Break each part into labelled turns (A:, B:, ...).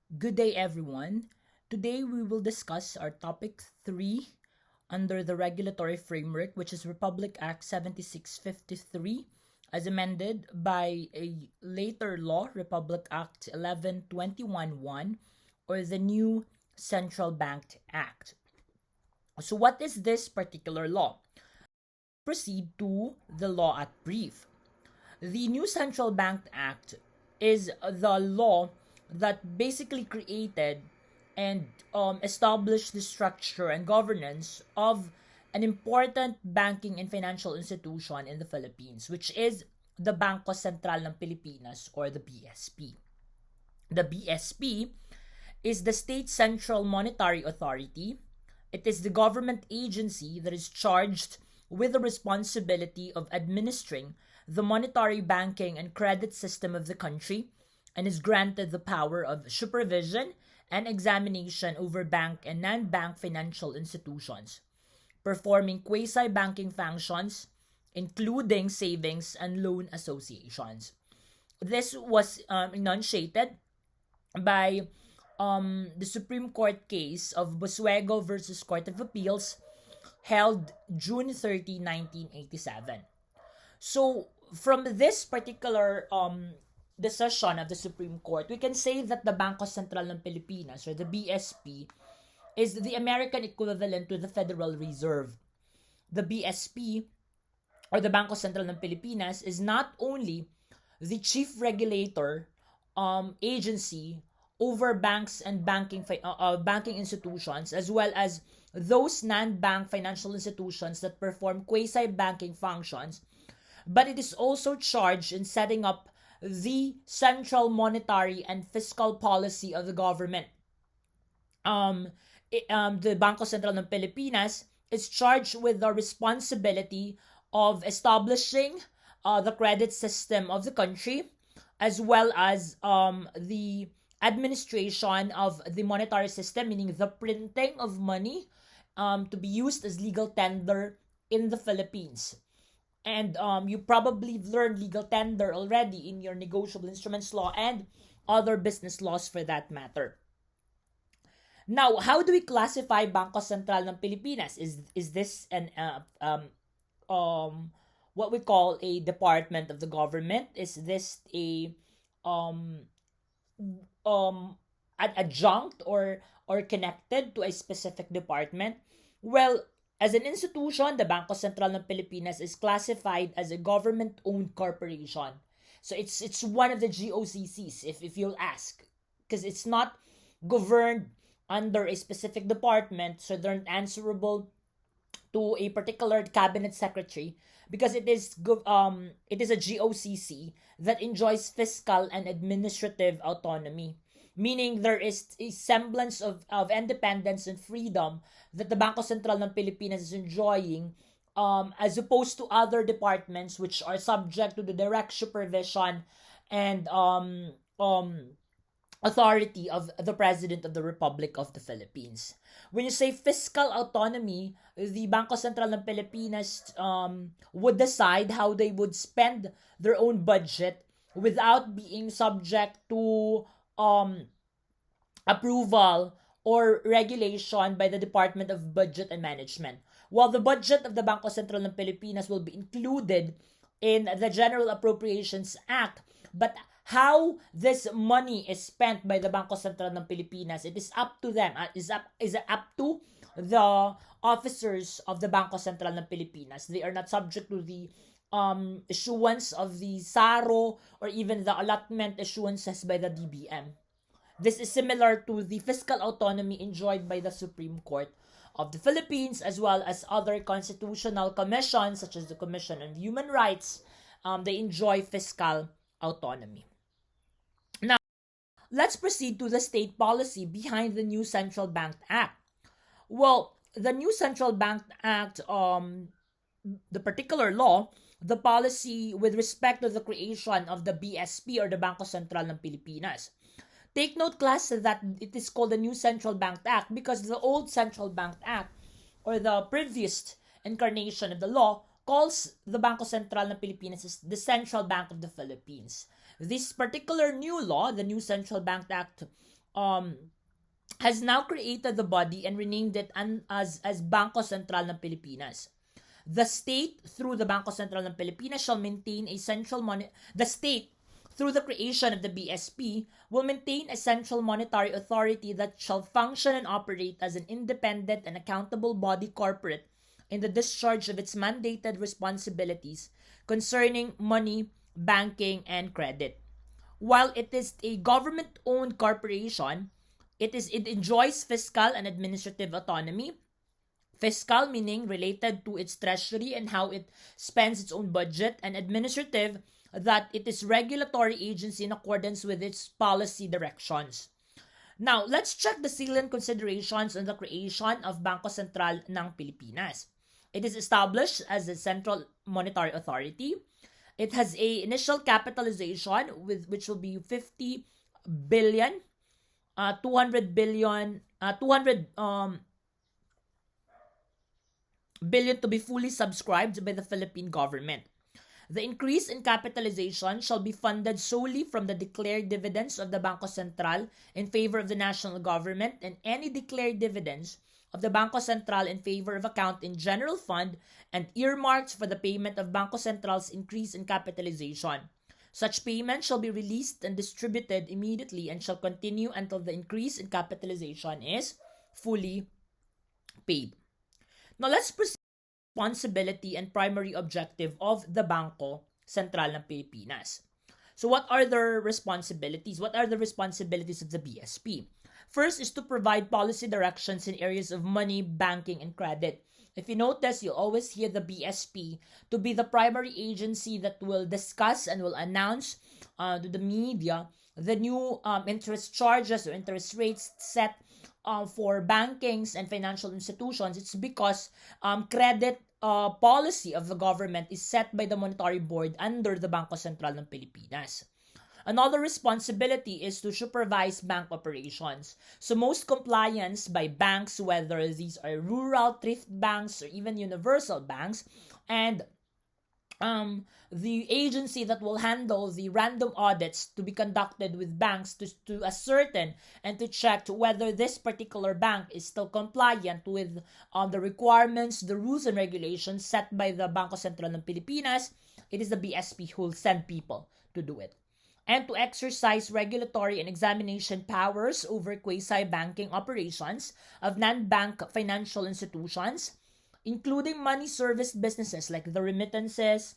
A: Good day, everyone. Today we will discuss our topic 3 under the regulatory framework, which is Republic Act 7653, as amended by a later law, Republic Act 1121-1, or the new Central Bank Act. So, what is this particular law? Proceed to the law at brief. The new Central Bank Act is the law that basically created and established the structure and governance of an important banking and financial institution in the Philippines, which is the Bangko Sentral ng Pilipinas, or the BSP. The BSP is the State Central Monetary Authority. It is the government agency that is charged with the responsibility of administering the monetary, banking, and credit system of the country, and is granted the power of supervision and examination over bank and non-bank financial institutions, performing quasi-banking functions, including savings and loan associations. This was enunciated by the Supreme Court case of Busuego versus Court of Appeals, held June 30, 1987. So, from this particular decision of the Supreme Court, we can say that the Bangko Sentral ng Pilipinas, or the BSP, is the American equivalent to the Federal Reserve. The BSP, or the Bangko Sentral ng Pilipinas, is not only the chief regulator agency over banks and banking institutions, as well as those non-bank financial institutions that perform quasi-banking functions, but it is also charged in setting up the central monetary and fiscal policy of the government. The Bangko Sentral ng Pilipinas is charged with the responsibility of establishing the credit system of the country, as well as the administration of the monetary system, meaning the printing of money to be used as legal tender in the Philippines. And you probably learned legal tender already in your negotiable instruments law and other business laws for that matter. Now, how do we classify Bangko Sentral ng Pilipinas? Is this an what we call a department of the government? Is this a an adjunct or connected to a specific department? Well, as an institution, the Bangko Sentral ng Pilipinas is classified as a government-owned corporation. So it's one of the GOCCs, if you'll ask, because it's not governed under a specific department, so they're answerable to a particular cabinet secretary, because it is a GOCC that enjoys fiscal and administrative autonomy, meaning there is a semblance of independence and freedom that the Bangko Sentral ng Pilipinas is enjoying, as opposed to other departments which are subject to the direct supervision and authority of the President of the Republic of the Philippines. When you say fiscal autonomy, the Bangko Sentral ng Pilipinas would decide how they would spend their own budget without being subject to approval or regulation by the Department of Budget and Management. While the budget of the Bangko Sentral ng Pilipinas will be included in the General Appropriations Act, but how this money is spent by the Bangko Sentral ng Pilipinas, it is up to them. Is up to the officers of the Bangko Sentral ng Pilipinas. They are not subject to the issuance of the SARO or even the allotment issuances by the DBM. This is similar to the fiscal autonomy enjoyed by the Supreme Court of the Philippines, as well as other constitutional commissions such as the Commission on Human Rights. They enjoy fiscal autonomy. Now, let's proceed to the state policy behind the new Central Bank Act. Well, the new Central Bank Act, the particular law, the policy with respect to the creation of the BSP, or the Bangko Sentral ng Pilipinas. Take note, class, that it is called the new Central Bank Act because the old Central Bank Act, or the previous incarnation of the law, calls the Bangko Sentral ng Pilipinas as the Central Bank of the Philippines. This particular new law, the new Central Bank Act, has now created the body and renamed it as Bangko Sentral ng Pilipinas. The state, through the Bangko Sentral ng Pilipinas, shall maintain a the state, through the creation of the BSP, will maintain a central monetary authority that shall function and operate as an independent and accountable body corporate in the discharge of its mandated responsibilities concerning money, banking, and credit. While it is a government-owned corporation, it enjoys fiscal and administrative autonomy. Fiscal meaning related to its treasury and how it spends its own budget, and administrative that it is regulatory agency in accordance with its policy directions. Now, let's check the salient considerations on the creation of Bangko Sentral ng Pilipinas. It is established as a central monetary authority. It has a initial capitalization which will be 50 billion, 200 billion to be fully subscribed by the Philippine government. The increase in capitalization shall be funded solely from the declared dividends of the Bangko Sentral in favor of the national government, and any declared dividends of the Bangko Sentral in favor of account in general fund and earmarked for the payment of Bangko Sentral's increase in capitalization. Such payment shall be released and distributed immediately and shall continue until the increase in capitalization is fully paid. Now, let's proceed to the responsibility and primary objective of the Bangko Sentral ng Pilipinas. So, what are their responsibilities? What are the responsibilities of the BSP? First is to provide policy directions in areas of money, banking, and credit. If you notice, you'll always hear the BSP to be the primary agency that will discuss and will announce to the media the new interest charges or interest rates set for bankings and financial institutions. It's because credit policy of the government is set by the Monetary Board under the Bangko Sentral ng Pilipinas. Another responsibility is to supervise bank operations. So most compliance by banks, whether these are rural thrift banks or even universal banks, and the agency that will handle the random audits to be conducted with banks to ascertain and to check whether this particular bank is still compliant with the requirements, the rules and regulations set by the Bangko Sentral ng Pilipinas. It is the BSP who will send people to do it. And to exercise regulatory and examination powers over quasi-banking operations of non-bank financial institutions, including money service businesses like the remittances,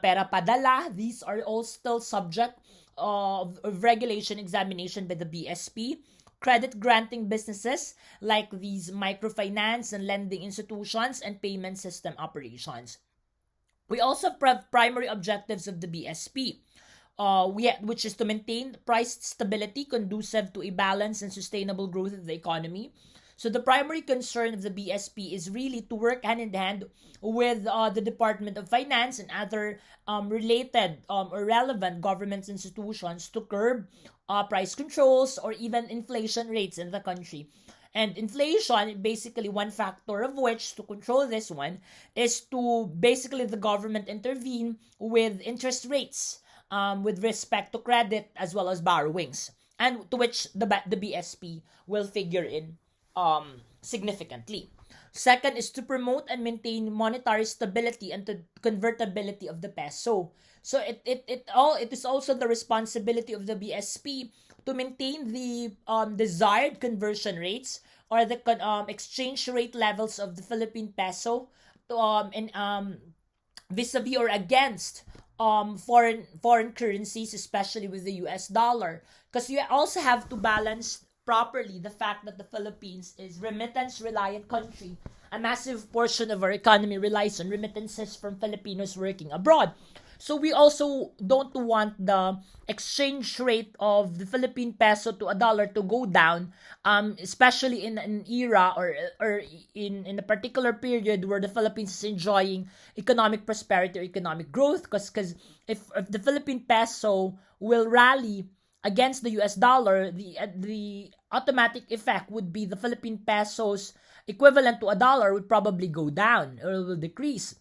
A: pera padala. These are all still subject of regulation examination by the BSP. Credit granting businesses like these microfinance and lending institutions, and payment system operations. We also have primary objectives of the BSP. Which is to maintain price stability conducive to a balanced and sustainable growth of the economy. So the primary concern of the BSP is really to work hand in hand with the Department of Finance and other related or relevant government institutions to curb price controls or even inflation rates in the country. And inflation, basically one factor of which to control this one is to basically the government intervene with interest rates with respect to credit as well as borrowings, and to which the BSP will figure in significantly. Second is to promote and maintain monetary stability and the convertibility of the peso. So it is also the responsibility of the BSP to maintain the desired conversion rates or the exchange rate levels of the Philippine peso vis-a-vis or against foreign currencies, especially with the US dollar, because you also have to balance properly the fact that the Philippines is remittance reliant country. A massive portion of our economy relies on remittances from Filipinos working abroad. So we also don't want the exchange rate of the Philippine peso to a dollar to go down, especially in an era or in a particular period where the Philippines is enjoying economic prosperity or economic growth. Because if the Philippine peso will rally against the US dollar, the automatic effect would be the Philippine peso's equivalent to a dollar would probably go down or will decrease.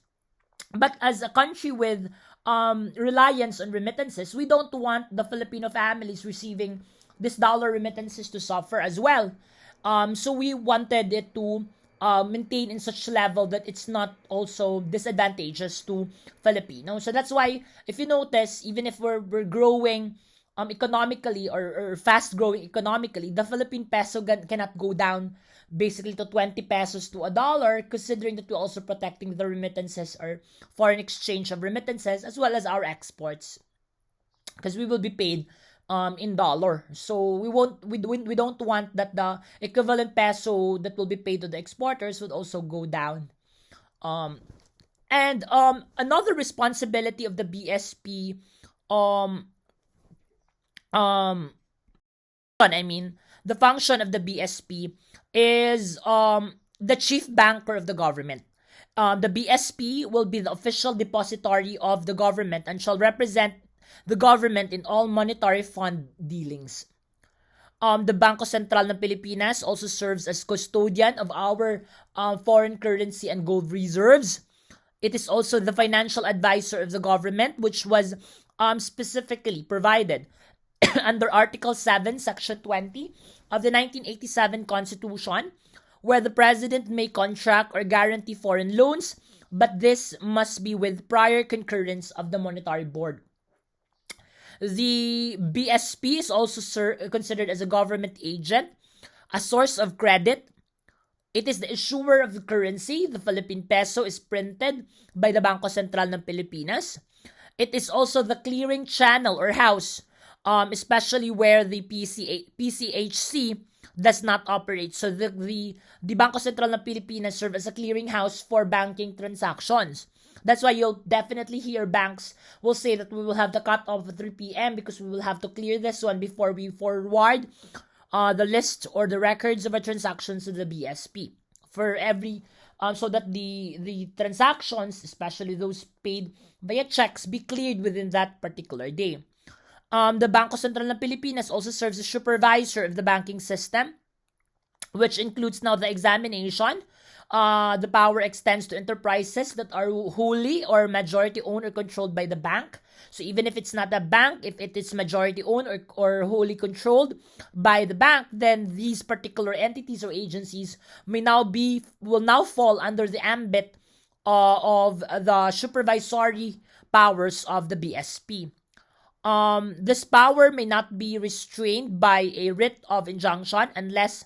A: But as a country with reliance on remittances, we don't want the Filipino families receiving this dollar remittances to suffer as well. So we wanted it to maintain in such level that it's not also disadvantageous to Filipinos. So that's why, if you notice, even if we're growing economically or fast growing economically, the Philippine peso cannot go down basically to 20 pesos to a dollar, considering that we're also protecting the remittances or foreign exchange of remittances as well as our exports, because we will be paid in dollar. So we don't want that the equivalent peso that will be paid to the exporters would also go down. And another responsibility of the BSP, the function of the BSP is the chief banker of the government. The BSP will be the official depository of the government and shall represent the government in all monetary fund dealings. The Bangko Sentral ng Pilipinas also serves as custodian of our foreign currency and gold reserves. It is also the financial advisor of the government, which was specifically provided under Article 7, Section 20 of the 1987 Constitution, where the President may contract or guarantee foreign loans, but this must be with prior concurrence of the Monetary Board. The BSP is also considered as a government agent, a source of credit. It is the issuer of the currency. The Philippine peso is printed by the Bangko Sentral ng Pilipinas. It is also the clearing channel or house, especially where the PCHC does not operate. So the Bangko Sentral ng Pilipinas serve as a clearinghouse for banking transactions. That's why you'll definitely hear banks will say that we will have the cutoff at 3 p.m. because we will have to clear this one before we forward the list or the records of our transactions to the BSP for every so that the transactions, especially those paid via checks, be cleared within that particular day. The Bangko Sentral ng Pilipinas also serves as supervisor of the banking system, which includes now the examination. The power extends to enterprises that are wholly or majority owned or controlled by the bank. So even if it's not a bank, if it is majority owned or wholly controlled by the bank, then these particular entities or agencies will now fall under the ambit of the supervisory powers of the BSP. This power may not be restrained by a writ of injunction unless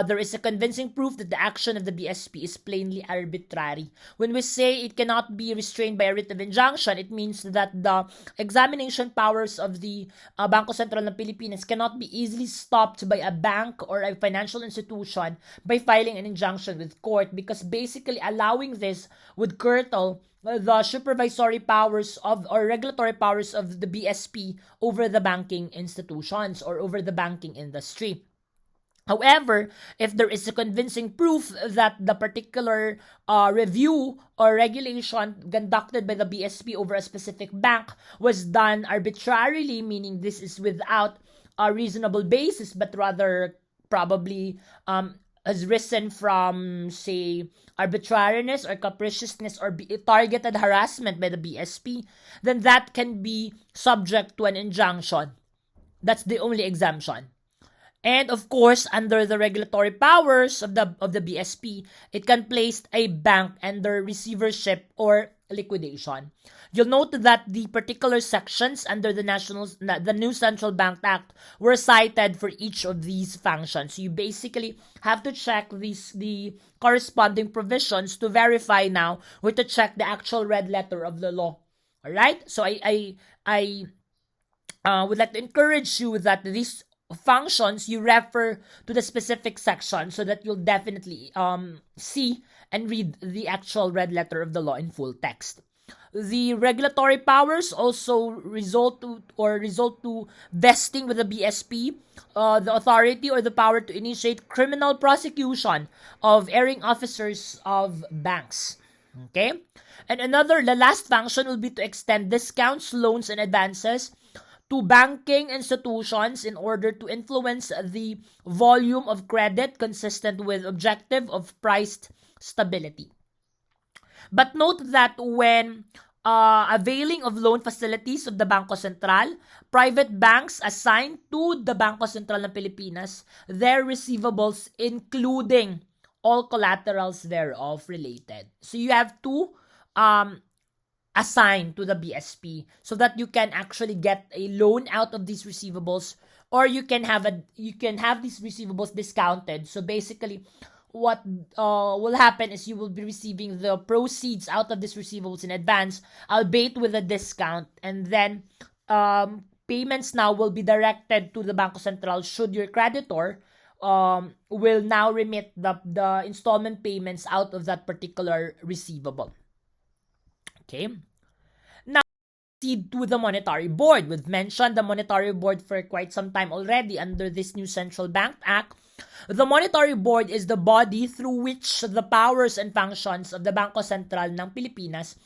A: there is a convincing proof that the action of the BSP is plainly arbitrary. When we say it cannot be restrained by a writ of injunction, it means that the examination powers of the Bangko Sentral ng Pilipinas cannot be easily stopped by a bank or a financial institution by filing an injunction with court, because basically allowing this would curtail the supervisory powers of or regulatory powers of the BSP over the banking institutions or over the banking industry. However, if there is a convincing proof that the particular review or regulation conducted by the BSP over a specific bank was done arbitrarily, meaning this is without a reasonable basis, but rather probably has risen from, say, arbitrariness or capriciousness or targeted harassment by the BSP, then that can be subject to an injunction. That's the only exemption. And of course, under the regulatory powers of the BSP, it can place a bank under receivership or liquidation. You'll note that the particular sections under the new Central Bank Act were cited for each of these functions. So you basically have to check the corresponding provisions to verify now or to check the actual red letter of the law. All right? So I would like to encourage you that these functions you refer to the specific section so that you'll definitely see and read the actual red letter of the law in full text. The regulatory powers also result to vesting with the BSP the authority or the power to initiate criminal prosecution of erring officers of banks. Okay? And the last function will be to extend discounts, loans, and advances to banking institutions in order to influence the volume of credit consistent with objective of priced stability. But note that when availing of loan facilities of the Bangko Sentral, private banks assigned to the Bangko Sentral ng Pilipinas their receivables including all collaterals thereof related. So you have to assign to the BSP so that you can actually get a loan out of these receivables, or you can have these receivables discounted. So basically, what will happen is you will be receiving the proceeds out of these receivables in advance, albeit with a discount, and then payments now will be directed to the Bangko Sentral should your creditor will now remit the installment payments out of that particular receivable. Okay. Now, proceed to the Monetary Board. We've mentioned the Monetary Board for quite some time already under this new Central Bank Act. The Monetary Board is the body through which the powers and functions of the Bangko Sentral ng Pilipinas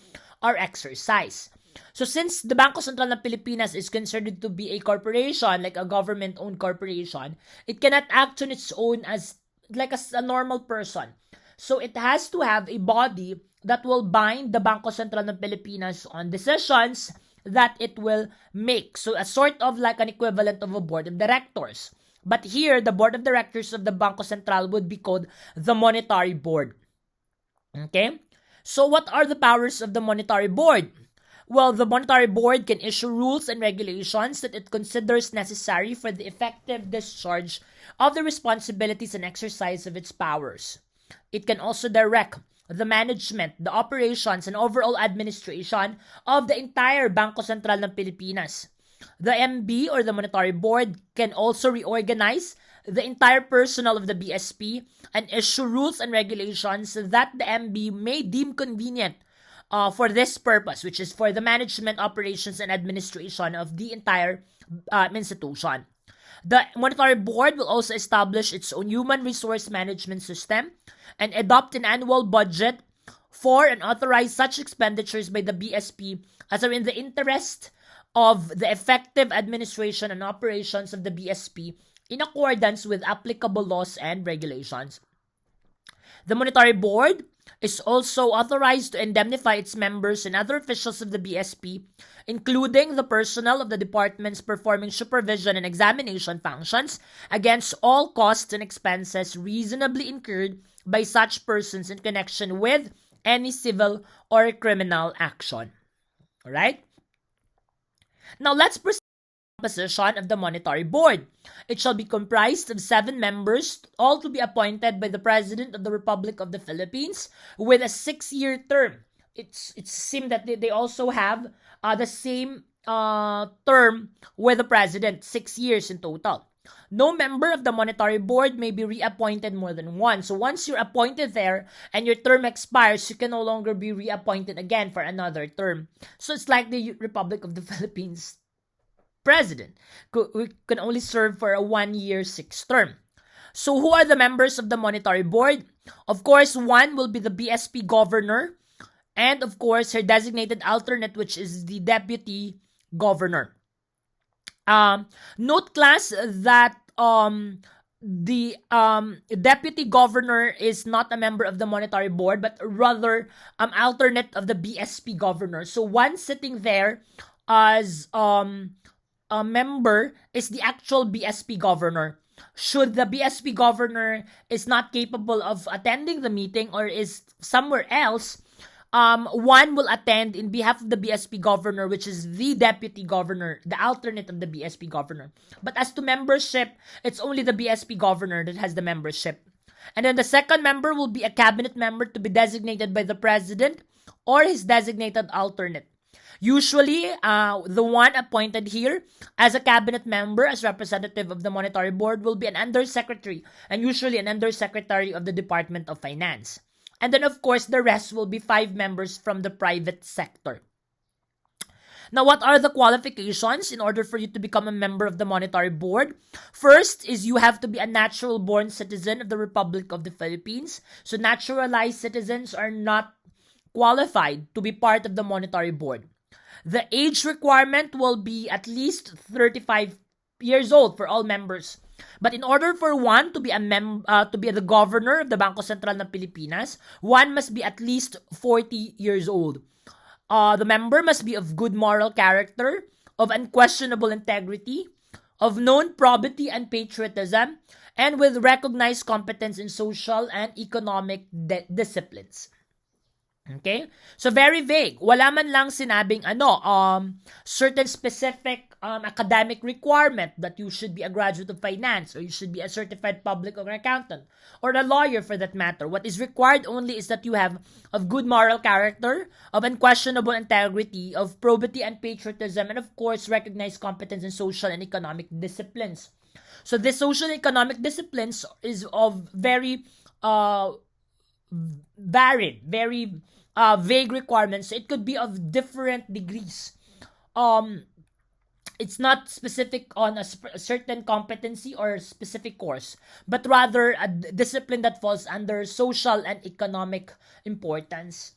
A: are exercised. So since the Bangko Sentral ng Pilipinas is considered to be a corporation, like a government-owned corporation, it cannot act on its own as like a normal person. So it has to have a body that will bind the Bangko Sentral ng Pilipinas on decisions that it will make. So a sort of like an equivalent of a board of directors. But here, the board of directors of the Bangko Sentral would be called the Monetary Board. Okay? So what are the powers of the Monetary Board? Well, the Monetary Board can issue rules and regulations that it considers necessary for the effective discharge of the responsibilities and exercise of its powers. It can also direct the management, the operations, and overall administration of the entire Bangko Sentral ng Pilipinas. The MB or the Monetary Board can also reorganize the entire personnel of the BSP and issue rules and regulations that the MB may deem convenient for this purpose, which is for the management, operations, and administration of the entire institution. The Monetary Board will also establish its own human resource management system and adopt an annual budget for and authorize such expenditures by the BSP as are in the interest of the effective administration and operations of the BSP in accordance with applicable laws and regulations. The Monetary Board is also authorized to indemnify its members and other officials of the BSP, including the personnel of the departments performing supervision and examination functions, against all costs and expenses reasonably incurred by such persons in connection with any civil or criminal action. Alright? Now let's proceed to the composition of the Monetary Board. It shall be comprised of 7 members, all to be appointed by the President of the Republic of the Philippines with a 6-year term. It seems that they also have the same term with the President, 6 years in total. No member of the Monetary Board may be reappointed more than once. So once you're appointed there and your term expires, you can no longer be reappointed again for another term. So it's like the Republic of the Philippines President, who can only serve for a 1-year 6th term. So who are the members of the Monetary Board? Of course, one will be the BSP Governor, and of course, her designated alternate, which is the Deputy Governor. Note class that the Deputy Governor is not a member of the Monetary Board, but rather alternate of the BSP Governor. So one sitting there as a member is the actual BSP Governor. Should the BSP Governor is not capable of attending the meeting or is somewhere else, one will attend in behalf of the BSP Governor, which is the Deputy Governor, the alternate of the BSP Governor. But as to membership, it's only the BSP Governor that has the membership. And then the second member will be a cabinet member to be designated by the President or his designated alternate. Usually, the one appointed here as a cabinet member, as representative of the Monetary Board, will be an undersecretary, and usually an undersecretary of the Department of Finance. And then, of course, the rest will be 5 members from the private sector. Now, what are the qualifications in order for you to become a member of the Monetary Board? First is you have to be a natural-born citizen of the Republic of the Philippines. So, naturalized citizens are not qualified to be part of the Monetary Board. The age requirement will be at least 35 years old for all members. But in order for one to be the governor of the Bangko Sentral ng Pilipinas, one must be at least 40 years old. The member must be of good moral character, of unquestionable integrity, of known probity and patriotism, and with recognized competence in social and economic disciplines. Okay? So very vague. Wala man lang sinabing certain specific academic requirement that you should be a graduate of finance or you should be a certified public or accountant or a lawyer for that matter. What is required only is that you have of good moral character, of unquestionable integrity, of probity and patriotism, and of course recognized competence in social and economic disciplines. So this social and economic disciplines is of very varied, very vague requirements. It could be of different degrees. It's not specific on a certain competency or specific course, but rather a discipline that falls under social and economic importance.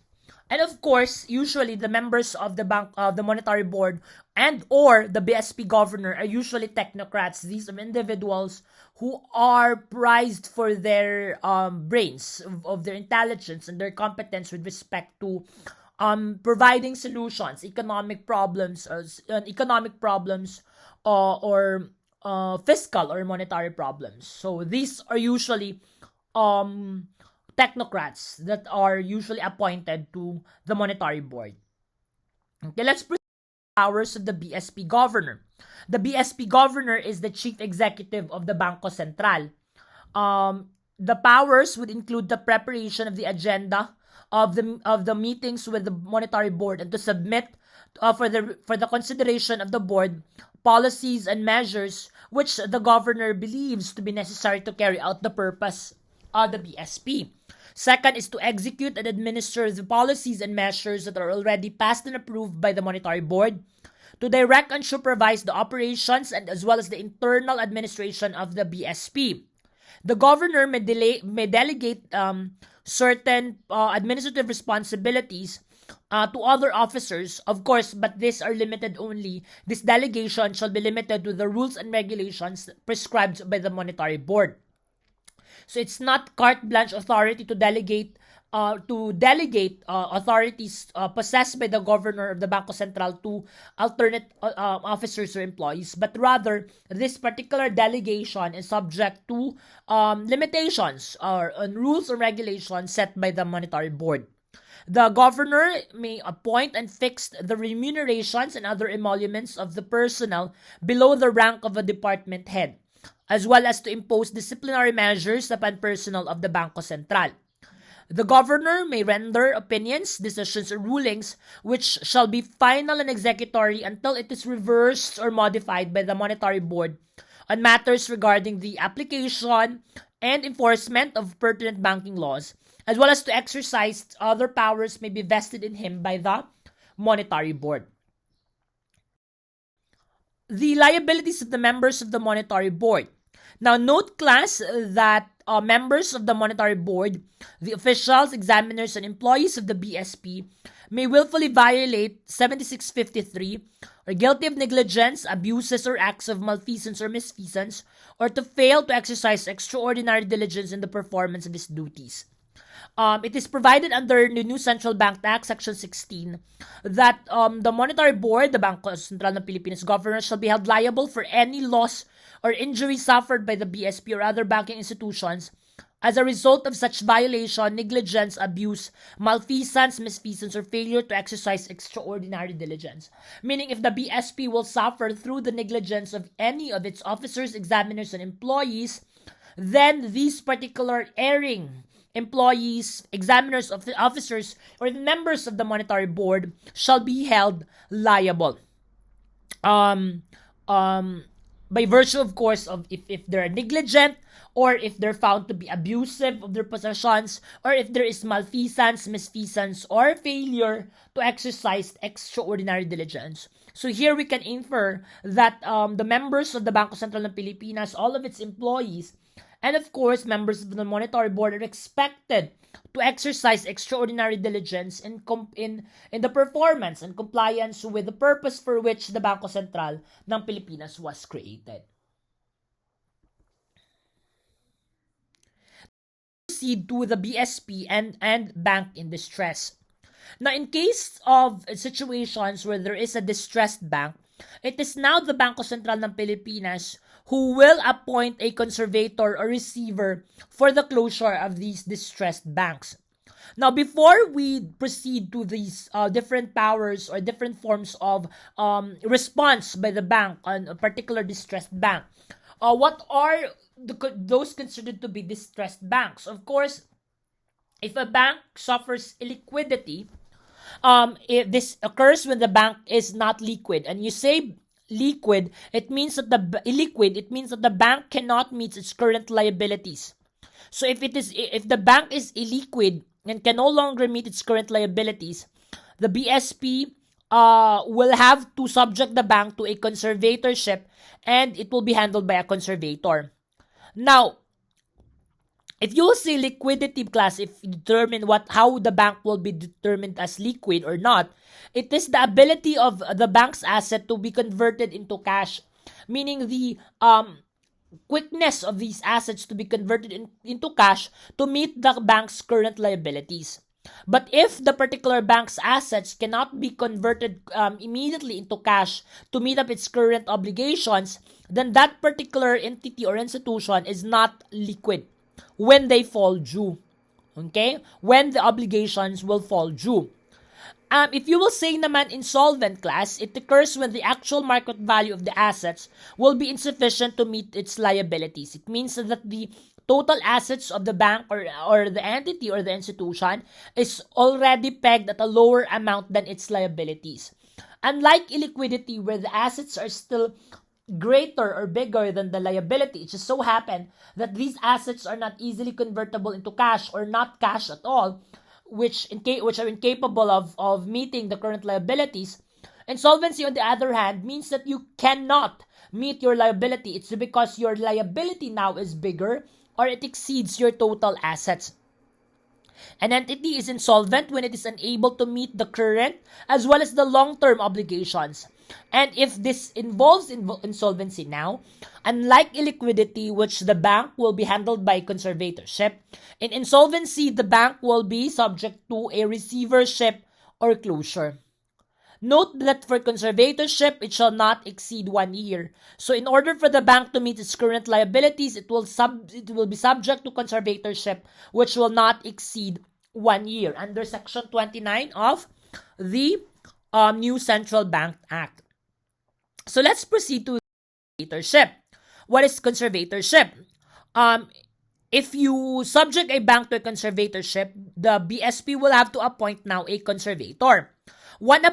A: And of course, usually the members of the monetary board and or the BSP governor are usually technocrats. These are individuals who are prized for their brains, of their intelligence and their competence with respect to providing solutions, economic problems, or fiscal or monetary problems. So these are usually technocrats that are usually appointed to the monetary board. Okay, let's proceed to the powers of the BSP governor. The BSP governor is the chief executive of the Bangko Sentral. The powers would include the preparation of the agenda of the meetings with the monetary board and to submit for the consideration of the board policies and measures which the governor believes to be necessary to carry out the purpose of the BSP. Second is to execute and administer the policies and measures that are already passed and approved by the monetary board, to direct and supervise the operations and as well as the internal administration of the BSP. The governor may delegate certain administrative responsibilities to other officers, of course, but these are limited only. This delegation shall be limited to the rules and regulations prescribed by the monetary board. So it's not carte blanche authority to delegate authorities possessed by the governor of the Bangko Sentral to alternate officers or employees, but rather this particular delegation is subject to limitations or rules or regulations set by the monetary board. The governor may appoint and fix the remunerations and other emoluments of the personnel below the rank of a department head, as well as to impose disciplinary measures upon personnel of the Bangko Sentral. The governor may render opinions, decisions, or rulings which shall be final and executory until it is reversed or modified by the monetary board on matters regarding the application and enforcement of pertinent banking laws, as well as to exercise other powers may be vested in him by the monetary board. The liabilities of the members of the monetary board. Now, note class that members of the monetary board, the officials, examiners, and employees of the BSP may willfully violate 7653 or guilty of negligence, abuses, or acts of malfeasance or misfeasance, or to fail to exercise extraordinary diligence in the performance of his duties. It is provided under the new Central Bank Act, Section 16, that the monetary board, the Bangko Sentral ng Pilipinas governor, shall be held liable for any loss or injury suffered by the BSP or other banking institutions as a result of such violation, negligence, abuse, malfeasance, misfeasance, or failure to exercise extraordinary diligence. Meaning, if the BSP will suffer through the negligence of any of its officers, examiners, and employees, then these particular erring employees, examiners, officers, or the members of the monetary board shall be held liable. By virtue, of course, of if they're negligent, or if they're found to be abusive of their possessions, or if there is malfeasance, misfeasance, or failure to exercise extraordinary diligence. So here we can infer that the members of the Bangko Sentral ng Pilipinas, all of its employees, and of course, members of the monetary board are expected to exercise extraordinary diligence in the performance and compliance with the purpose for which the Bangko Sentral ng Pilipinas was created. Proceed to the BSP and bank in distress. Now, in case of situations where there is a distressed bank, it is now the Bangko Sentral ng Pilipinas who will appoint a conservator or receiver for the closure of these distressed banks. Now, before we proceed to these different powers or different forms of response by the bank on a particular distressed bank, what are those considered to be distressed banks? Of course, if a bank suffers illiquidity, if this occurs when the bank is not liquid, and you say liquid, it means that the bank cannot meet its current liabilities. So if the bank is illiquid and can no longer meet its current liabilities, the BSP will have to subject the bank to a conservatorship, and it will be handled by a conservator. Now, if you will say liquidity class, if you determine how the bank will be determined as liquid or not, it is the ability of the bank's asset to be converted into cash, meaning the quickness of these assets to be converted into cash to meet the bank's current liabilities. But if the particular bank's assets cannot be converted immediately into cash to meet up its current obligations, then that particular entity or institution is not liquid when they fall due. Okay? When the obligations will fall due. If you will say naman insolvent class, it occurs when the actual market value of the assets will be insufficient to meet its liabilities. It means that the total assets of the bank or the entity or the institution is already pegged at a lower amount than its liabilities. Unlike illiquidity, where the assets are still greater or bigger than the liability, it just so happened that these assets are not easily convertible into cash or not cash at all, which are incapable of meeting the current liabilities. Insolvency, on the other hand, means that you cannot meet your liability. It's because your liability now is bigger or it exceeds your total assets. An entity is insolvent when it is unable to meet the current as well as the long-term obligations. And if this involves insolvency now, unlike illiquidity, which the bank will be handled by conservatorship, in insolvency, the bank will be subject to a receivership or closure. Note that for conservatorship, it shall not exceed 1 year. So in order for the bank to meet its current liabilities, it will be subject to conservatorship, which will not exceed 1 year under Section 29 of the new Central Bank Act. So let's proceed to conservatorship. What is conservatorship? If you subject a bank to a conservatorship, the BSP will have to appoint now a conservator. One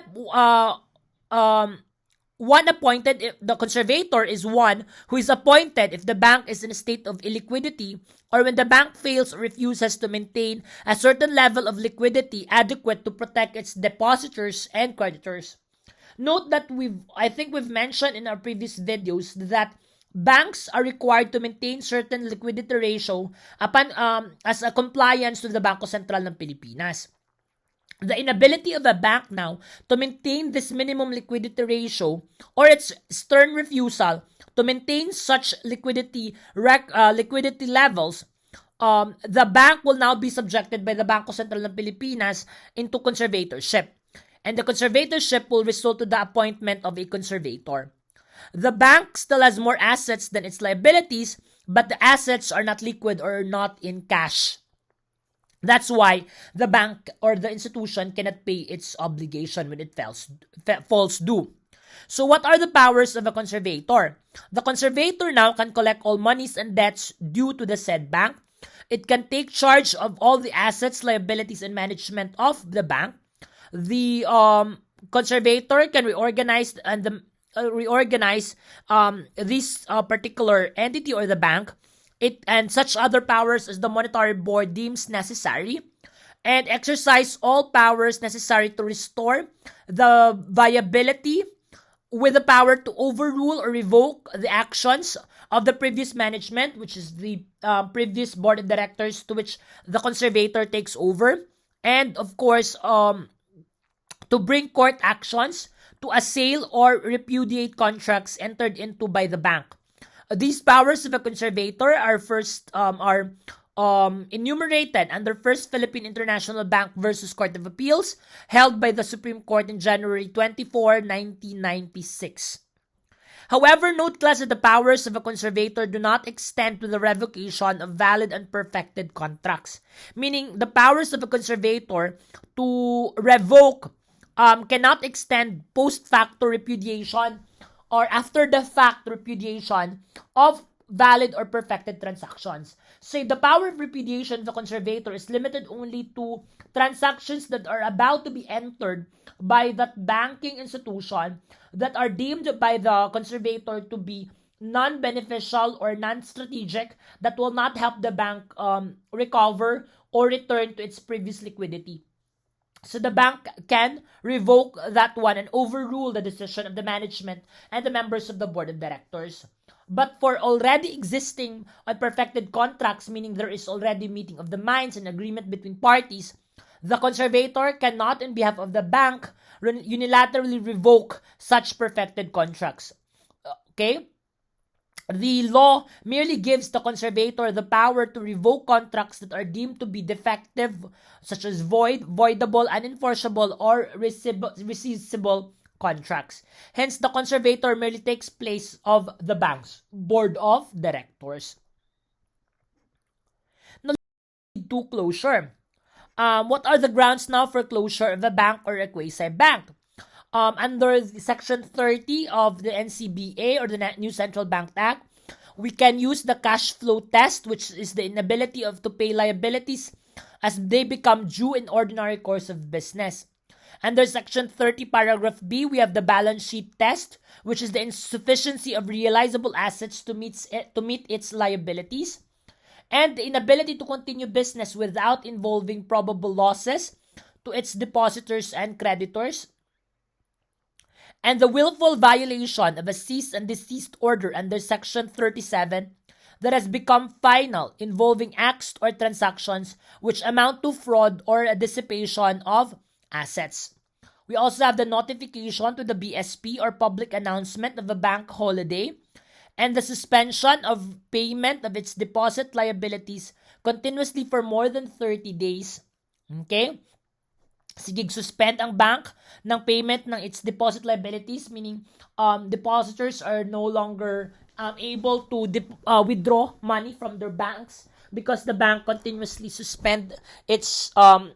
A: appointed, the conservator is one who is appointed if the bank is in a state of illiquidity or when the bank fails or refuses to maintain a certain level of liquidity adequate to protect its depositors and creditors. Note that I think we've mentioned in our previous videos that banks are required to maintain certain liquidity ratio upon as a compliance to the Bangko Sentral ng Pilipinas. The inability of a bank now to maintain this minimum liquidity ratio or its stern refusal to maintain such liquidity levels, the bank will now be subjected by the Bangko Sentral ng Pilipinas into conservatorship. And the conservatorship will result to the appointment of a conservator. The bank still has more assets than its liabilities, but the assets are not liquid or not in cash. That's why the bank or the institution cannot pay its obligation when it falls due. So what are the powers of a conservator? The conservator now can collect all monies and debts due to the said bank. It can take charge of all the assets, liabilities, and management of the bank. The conservator can reorganize this particular entity or the bank. It and such other powers as the monetary board deems necessary, and exercise all powers necessary to restore the viability with the power to overrule or revoke the actions of the previous management, which is the previous board of directors to which the conservator takes over, and of course to bring court actions to assail or repudiate contracts entered into by the bank. These powers of a conservator are enumerated under First Philippine International Bank versus Court of Appeals, held by the Supreme Court in January 24, 1996. However, note class that the powers of a conservator do not extend to the revocation of valid and perfected contracts. Meaning, the powers of a conservator to revoke cannot extend post-facto repudiation or after-the-fact repudiation of valid or perfected transactions. So the power of repudiation of the conservator is limited only to transactions that are about to be entered by that banking institution that are deemed by the conservator to be non-beneficial or non-strategic, that will not help the bank recover or return to its previous liquidity. So the bank can revoke that one and overrule the decision of the management and the members of the board of directors. But for already existing unperfected contracts, meaning there is already meeting of the minds and agreement between parties, the conservator cannot, on behalf of the bank, unilaterally revoke such perfected contracts. Okay? The law merely gives the conservator the power to revoke contracts that are deemed to be defective, such as void, voidable, unenforceable, or rescissible contracts. Hence, the conservator merely takes place of the bank's board of directors. Now, to closure. What are the grounds now for closure of a bank or a quasi-bank? Under Section 30 of the NCBA, or the New Central Bank Act, we can use the cash flow test, which is the inability to pay liabilities as they become due in ordinary course of business. Under Section 30, Paragraph B, we have the balance sheet test, which is the insufficiency of realizable assets to meet its liabilities, and the inability to continue business without involving probable losses to its depositors and creditors, and the willful violation of a cease and desist order under Section 37 that has become final, involving acts or transactions which amount to fraud or a dissipation of assets. We also have the notification to the BSP or public announcement of a bank holiday, and the suspension of payment of its deposit liabilities continuously for more than 30 days. Okay? Sige, suspend ang bank ng payment ng its deposit liabilities, meaning depositors are no longer able to withdraw money from their banks because the bank continuously suspend its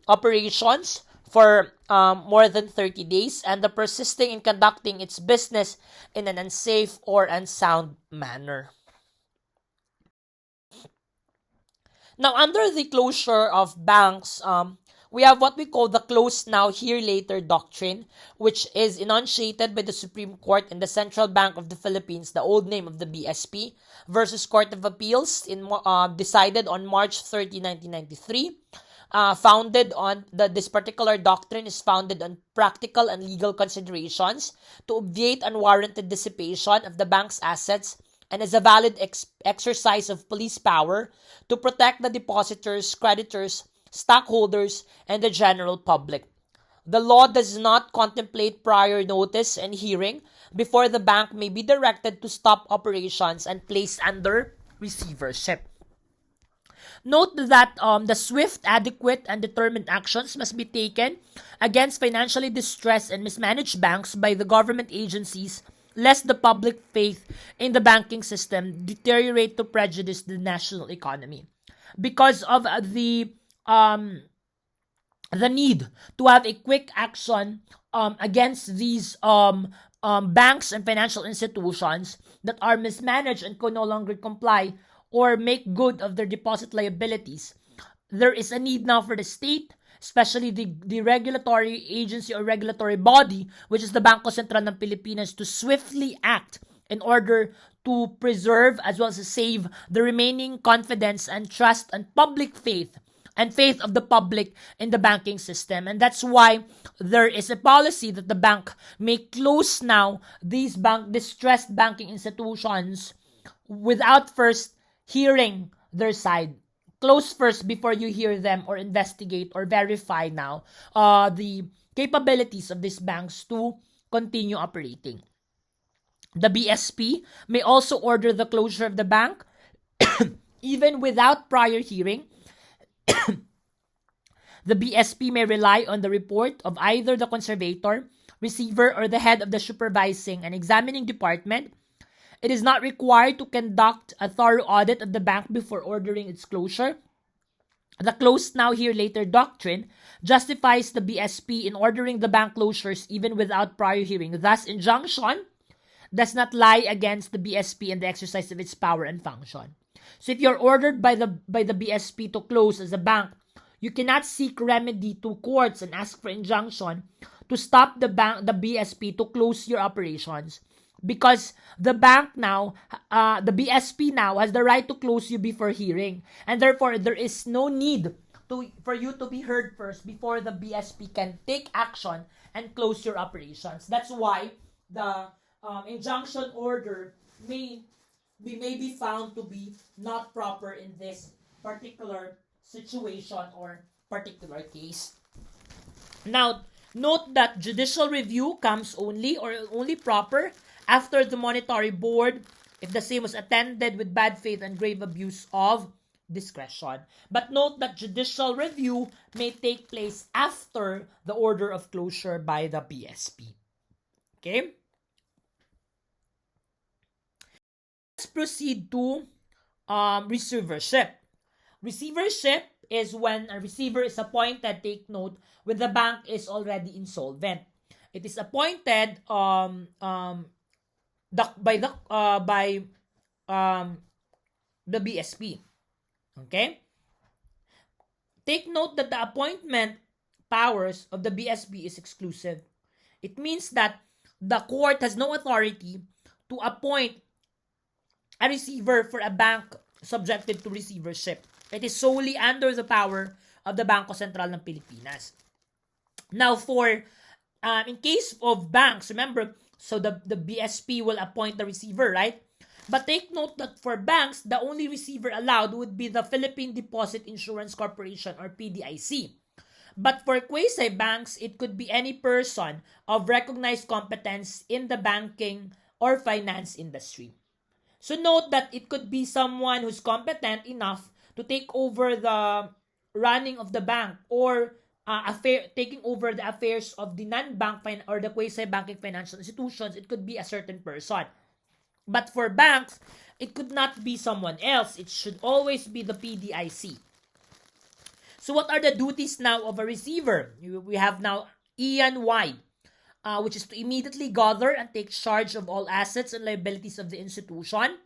A: operations for more than 30 days and the persisting in conducting its business in an unsafe or unsound manner. Now, under the closure of banks, we have what we call the close now, hear later doctrine, which is enunciated by the Supreme Court in the Central Bank of the Philippines, the old name of the BSP, versus Court of Appeals, decided on March 30, 1993. Founded on this particular doctrine is founded on practical and legal considerations to obviate unwarranted dissipation of the bank's assets and is a valid exercise of police power to protect the depositors, creditors, stockholders, and the general public. The law does not contemplate prior notice and hearing before the bank may be directed to stop operations and placed under receivership. Note that the swift, adequate, and determined actions must be taken against financially distressed and mismanaged banks by the government agencies, lest the public faith in the banking system deteriorate to prejudice the national economy. Because of the need to have a quick action against these banks and financial institutions that are mismanaged and can no longer comply or make good of their deposit liabilities, there is a need now for the state, especially the regulatory agency or regulatory body, which is the Bangko Sentral ng Pilipinas, to swiftly act in order to preserve as well as save the remaining confidence and trust and public faith and faith of the public in the banking system. And that's why there is a policy that the bank may close now these distressed banking institutions without first hearing their side. Close first before you hear them or investigate or verify now the capabilities of these banks to continue operating. The BSP may also order the closure of the bank even without prior hearing The BSP may rely on the report of either the conservator, receiver, or the head of the supervising and examining department. It is not required to conduct a thorough audit of the bank before ordering its closure. The close now hear later doctrine justifies the BSP in ordering the bank closures even without prior hearing. Thus, injunction does not lie against the BSP in the exercise of its power and function. So if you're ordered by the BSP to close as a bank, you cannot seek remedy to courts and ask for injunction to stop the BSP to close your operations, because the bank now, the BSP now has the right to close you before hearing, and therefore there is no need for you to be heard first before the BSP can take action and close your operations. That's why the injunction order may be found to be not proper in this particular situation or particular case. Now, note that judicial review comes only proper after the monetary board if the same was attended with bad faith and grave abuse of discretion. But note that judicial review may take place after the order of closure by the BSP. Okay? Let's proceed to receivership. Receivership is when a receiver is appointed, take note, when the bank is already insolvent. It is appointed by the BSP. Okay? Take note that the appointment powers of the BSP is exclusive. It means that the court has no authority to appoint a receiver for a bank subjected to receivership. It is solely under the power of the Bangko Sentral ng Pilipinas. Now, in case of banks, remember, so the BSP will appoint the receiver, right? But take note that for banks, the only receiver allowed would be the Philippine Deposit Insurance Corporation or PDIC. But for quasi-banks, it could be any person of recognized competence in the banking or finance industry. So note that it could be someone who's competent enough to take over the running of the bank or taking over the affairs of the non-bank or the quasi-banking financial institutions. It could be a certain person. But for banks, it could not be someone else. It should always be the PDIC. So what are the duties now of a receiver? We have now E&Y, which is to immediately gather and take charge of all assets and liabilities of the institution,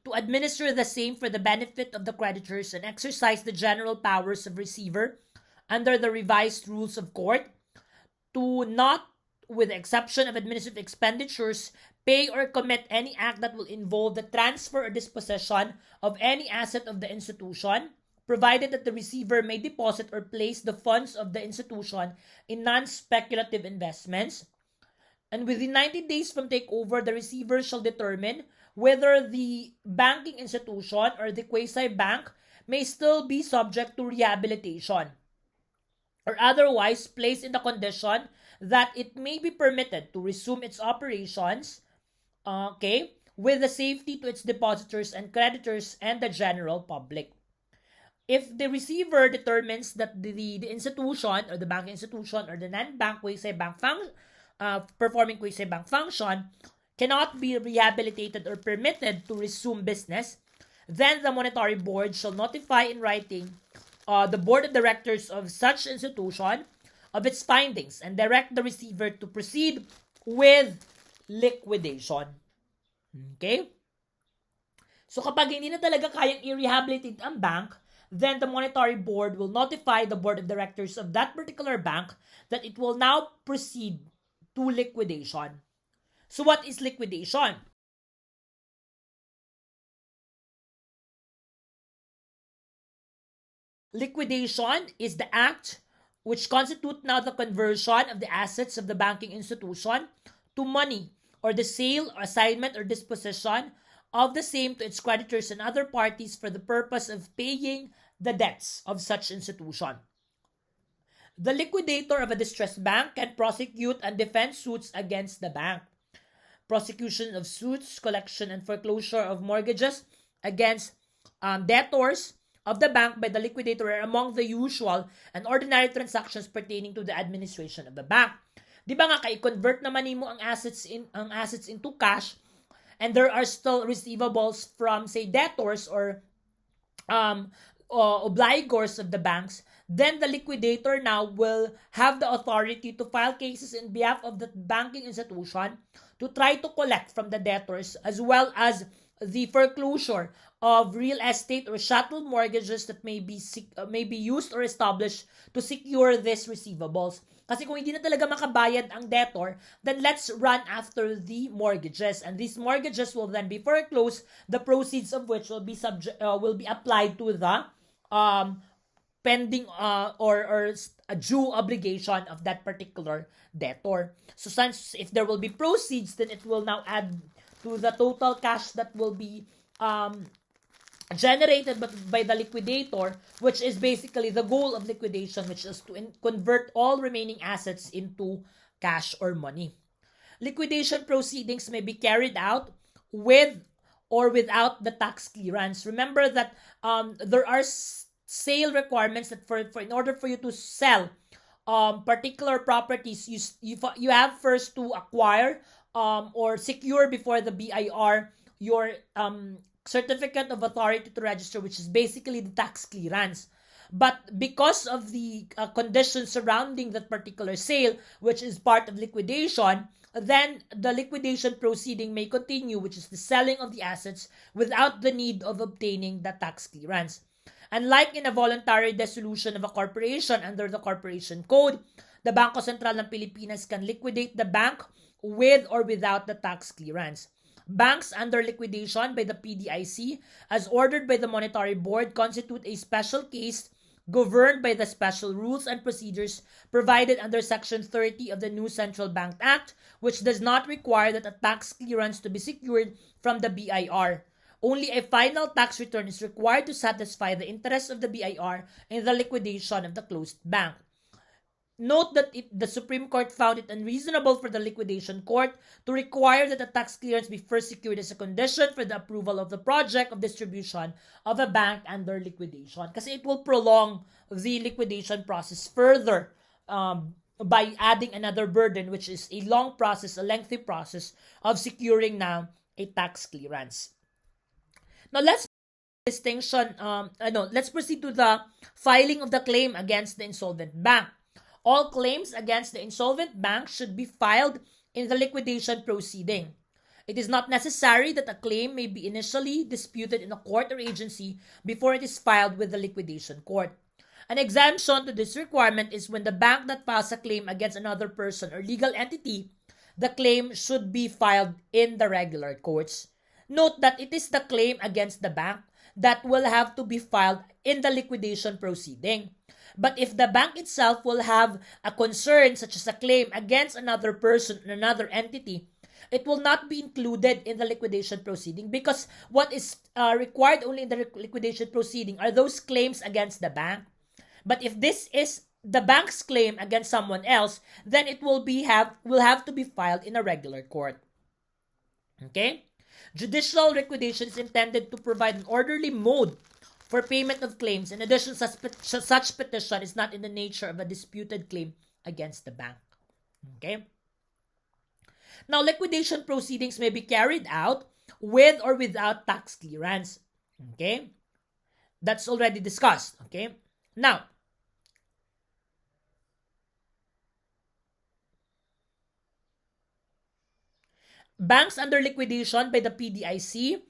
A: to administer the same for the benefit of the creditors and exercise the general powers of receiver under the revised rules of court, to not, with the exception of administrative expenditures, pay or commit any act that will involve the transfer or dispossession of any asset of the institution, provided that the receiver may deposit or place the funds of the institution in non-speculative investments. And within 90 days from takeover, the receiver shall determine whether the banking institution or the quasi-bank may still be subject to rehabilitation or otherwise placed in the condition that it may be permitted to resume its operations, with the safety to its depositors and creditors and the general public. If the receiver determines that the institution or the banking institution or the non-bank quasi-bank performing quasi-bank function cannot be rehabilitated or permitted to resume business, then the monetary board shall notify in writing the board of directors of such institution of its findings and direct the receiver to proceed with liquidation. Okay? So kapag hindi na talaga kayang i-rehabilitate ang bank, then the monetary board will notify the board of directors of that particular bank that it will now proceed to liquidation. So what is liquidation? Liquidation is the act which constitute now the conversion of the assets of the banking institution to money, or the sale, assignment, or disposition of the same to its creditors and other parties for the purpose of paying the debts of such institution. The liquidator of a distressed bank can prosecute and defend suits against the bank. Prosecution of suits, collection and foreclosure of mortgages against debtors of the bank by the liquidator are among the usual and ordinary transactions pertaining to the administration of the bank. Di ba nga kay convert naman nimo ang assets into cash, and there are still receivables from say debtors or obligors of the banks, then the liquidator now will have the authority to file cases in behalf of the banking institution to try to collect from the debtors, as well as the foreclosure of real estate or chattel mortgages that may be used or established to secure these receivables. Kasi kung hindi na talaga makabayad ang debtor, then let's run after the mortgages, and these mortgages will then be foreclosed, the proceeds of which will be applied to the pending or a due obligation of that particular debtor. So since if there will be proceeds, then it will now add to the total cash that will be generated by the liquidator, which is basically the goal of liquidation, which is to convert all remaining assets into cash or money. Liquidation proceedings may be carried out with or without the tax clearance. Remember that there are sale requirements that for in order for you to sell particular properties, you have first to acquire or secure before the BIR your certificate of authority to register, which is basically the tax clearance. But because of the conditions surrounding that particular sale, which is part of liquidation, then the liquidation proceeding may continue, which is the selling of the assets without the need of obtaining the tax clearance. Unlike in a voluntary dissolution of a corporation under the Corporation Code, the Bangko Sentral ng Pilipinas can liquidate the bank with or without the tax clearance. Banks under liquidation by the PDIC, as ordered by the Monetary Board, constitute a special case governed by the special rules and procedures provided under Section 30 of the new Central Bank Act, which does not require that a tax clearance to be secured from the BIR. Only a final tax return is required to satisfy the interests of the BIR in the liquidation of the closed bank. Note that the Supreme Court found it unreasonable for the liquidation court to require that a tax clearance be first secured as a condition for the approval of the project of distribution of a bank under liquidation. Kasi it will prolong the liquidation process further by adding another burden, which is a long process, a lengthy process of securing now a tax clearance. Now let's proceed to the filing of the claim against the insolvent bank. All claims against the insolvent bank should be filed in the liquidation proceeding. It is not necessary that a claim may be initially disputed in a court or agency before it is filed with the liquidation court. An exemption to this requirement is when the bank that files a claim against another person or legal entity, the claim should be filed in the regular courts. Note that it is the claim against the bank that will have to be filed in the liquidation proceeding. But if the bank itself will have a concern, such as a claim against another person or another entity, it will not be included in the liquidation proceeding, because what is required only in the liquidation proceeding are those claims against the bank. But if this is the bank's claim against someone else, then it will have to be filed in a regular court. Okay? Judicial liquidation is intended to provide an orderly mode for payment of claims. In addition, such petition is not in the nature of a disputed claim against the bank. Okay? Now, liquidation proceedings may be carried out with or without tax clearance. Okay? That's already discussed. Okay? Now, banks under liquidation by the PDIC,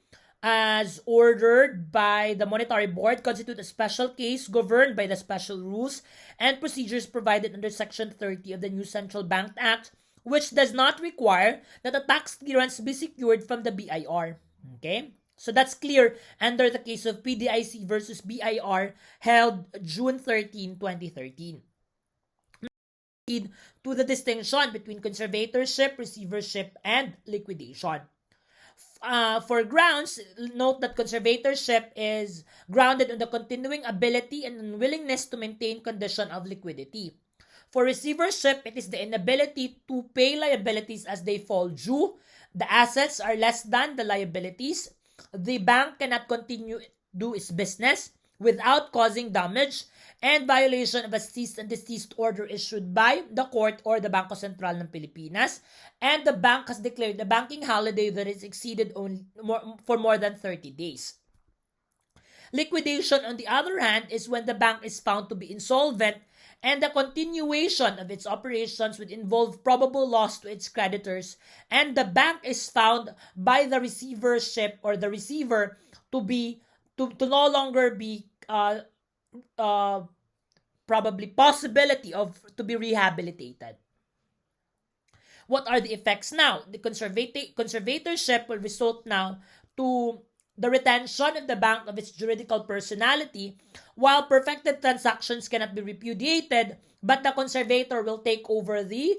A: as ordered by the Monetary Board, constitute a special case governed by the special rules and procedures provided under Section 30 of the new Central Bank Act, which does not require that a tax clearance be secured from the BIR. Okay? So that's clear under the case of PDIC versus BIR held June 13, 2013. To the distinction between conservatorship, receivership, and liquidation. For grounds, note that conservatorship is grounded on the continuing ability and unwillingness to maintain condition of liquidity. For receivership, it is the inability to pay liabilities as they fall due. The assets are less than the liabilities. The bank cannot continue do its business. without causing damage, and violation of a cease and desist order issued by the court or the Bangko Sentral ng Pilipinas, and the bank has declared a banking holiday that is exceeded for more than 30 days. Liquidation, on the other hand, is when the bank is found to be insolvent and the continuation of its operations would involve probable loss to its creditors, and the bank is found by the receivership or the receiver to no longer be probably possibility of to be rehabilitated. What are the effects now? The conservatorship will result now to the retention of the bank of its juridical personality, while perfected transactions cannot be repudiated, but the conservator will take over the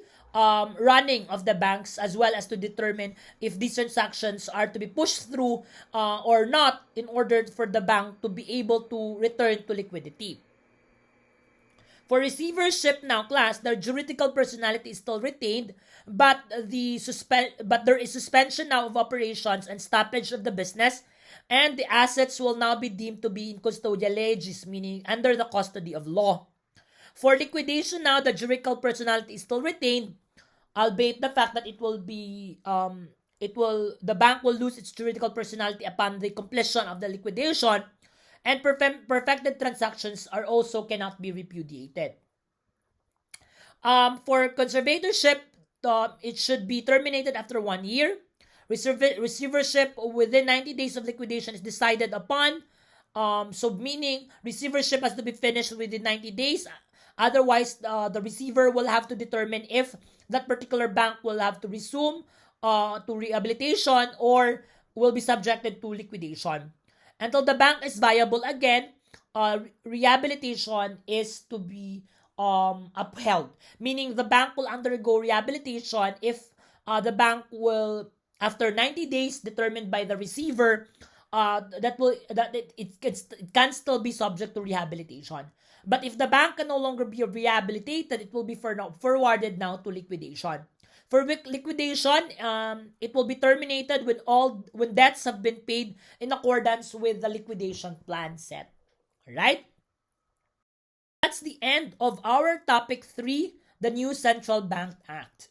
A: running of the banks, as well as to determine if these transactions are to be pushed through or not, in order for the bank to be able to return to liquidity. For receivership now class, the juridical personality is still retained, but there is suspension now of operations and stoppage of the business, and the assets will now be deemed to be in custodia legis, meaning under the custody of law. For liquidation now, the juridical personality is still retained, albeit the fact that the bank will lose its juridical personality upon the completion of the liquidation, and perfected transactions are also cannot be repudiated. For conservatorship, it should be terminated after 1 year. Receivership within 90 days of liquidation is decided upon. So meaning receivership has to be finished within 90 days. Otherwise, the receiver will have to determine if that particular bank will have to resume to rehabilitation or will be subjected to liquidation. Until the bank is viable again, rehabilitation is to be upheld. Meaning the bank will undergo rehabilitation if the bank will, after 90 days determined by the receiver, it can still be subject to rehabilitation. But if the bank can no longer be rehabilitated, it will be forwarded now to liquidation. For liquidation, it will be terminated when debts have been paid in accordance with the liquidation plan set. Alright? That's the end of our topic 3, the new Central Bank Act.